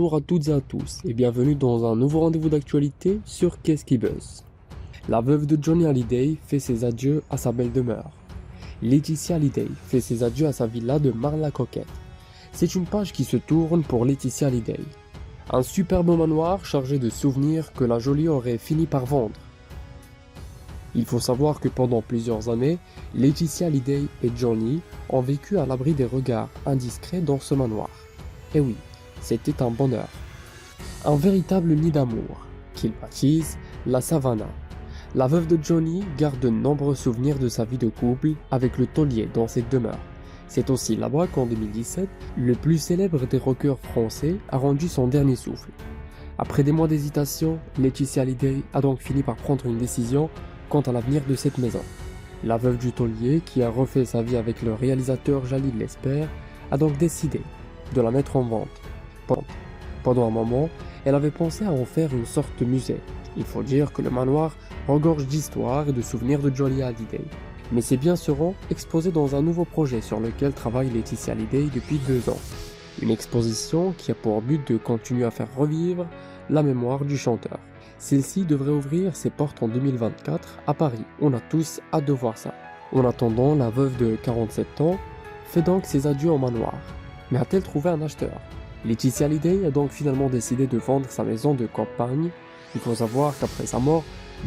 Bonjour à toutes et à tous et bienvenue dans un nouveau rendez-vous d'actualité sur Qu'est-ce qui buzz. La veuve de Johnny Hallyday fait ses adieux à sa belle demeure. Laetitia Hallyday fait ses adieux à sa villa de Marne-la-Coquette. C'est une page qui se tourne pour Laetitia Hallyday. Un superbe manoir chargé de souvenirs que la jolie aurait fini par vendre. Il faut savoir que pendant plusieurs années, Laetitia Hallyday et Johnny ont vécu à l'abri des regards indiscrets dans ce manoir. Et oui, c'était un bonheur. Un véritable nid d'amour, qu'ils baptisent la Savannah. La veuve de Johnny garde de nombreux souvenirs de sa vie de couple avec le taulier dans cette demeure. C'est aussi là-bas qu'en 2017, le plus célèbre des rockers français a rendu son dernier souffle. Après des mois d'hésitation, Laetitia Hallyday a donc fini par prendre une décision quant à l'avenir de cette maison. La veuve du taulier, qui a refait sa vie avec le réalisateur Jalil Lesper, a donc décidé de la mettre en vente. Pendant un moment, elle avait pensé à en faire une sorte de musée. Il faut dire que le manoir regorge d'histoires et de souvenirs de Johnny Hallyday. Mais ces biens seront exposés dans un nouveau projet sur lequel travaille Laetitia Hallyday depuis 2 ans. Une exposition qui a pour but de continuer à faire revivre la mémoire du chanteur. Celle-ci devrait ouvrir ses portes en 2024 à Paris. On a tous hâte de voir ça. En attendant, la veuve de 47 ans fait donc ses adieux au manoir. Mais a-t-elle trouvé un acheteur? Laetitia Hallyday a donc finalement décidé de vendre sa maison de campagne. Il faut savoir qu'après sa mort,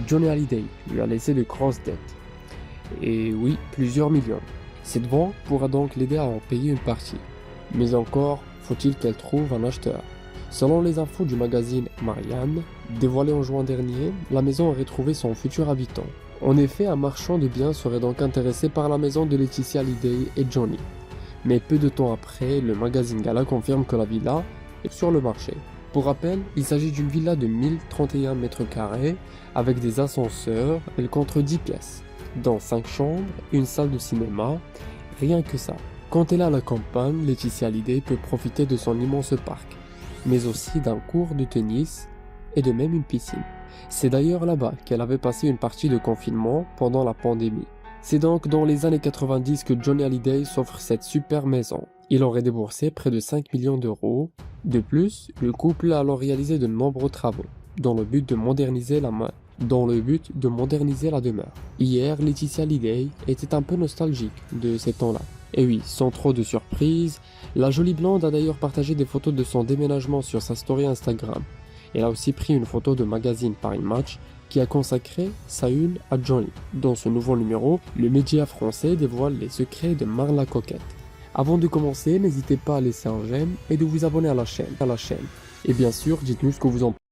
Johnny Hallyday lui a laissé de grosses dettes. Et oui, plusieurs millions. Cette vente pourra donc l'aider à en payer une partie. Mais encore, faut-il qu'elle trouve un acheteur. Selon les infos du magazine Marianne, dévoilé en juin dernier, la maison aurait trouvé son futur habitant. En effet, un marchand de biens serait donc intéressé par la maison de Laetitia Hallyday et Johnny. Mais peu de temps après, le magazine Gala confirme que la villa est sur le marché. Pour rappel, il s'agit d'une villa de 1031 m² avec des ascenseurs. Elle compte 10 pièces, dont 5 chambres, une salle de cinéma, rien que ça. Quand elle est à la campagne, Laetitia Hallyday peut profiter de son immense parc, mais aussi d'un court de tennis et de même une piscine. C'est d'ailleurs là-bas qu'elle avait passé une partie de confinement pendant la pandémie. C'est donc dans les années 90 que Johnny Hallyday s'offre cette super maison. Il aurait déboursé près de 5 millions d'euros. De plus, le couple a alors réalisé de nombreux travaux dans le but de moderniser la demeure. Hier, Laetitia Hallyday était un peu nostalgique de ces temps-là. Et oui, sans trop de surprise, la jolie blonde a d'ailleurs partagé des photos de son déménagement sur sa story Instagram. Elle a aussi pris une photo de magazine Paris Match qui a consacré sa une à Johnny. Dans ce nouveau numéro, le média français dévoile les secrets de Marne-la-Coquette. Avant de commencer, n'hésitez pas à laisser un j'aime et de vous abonner à la chaîne. Et bien sûr, dites-nous ce que vous en pensez.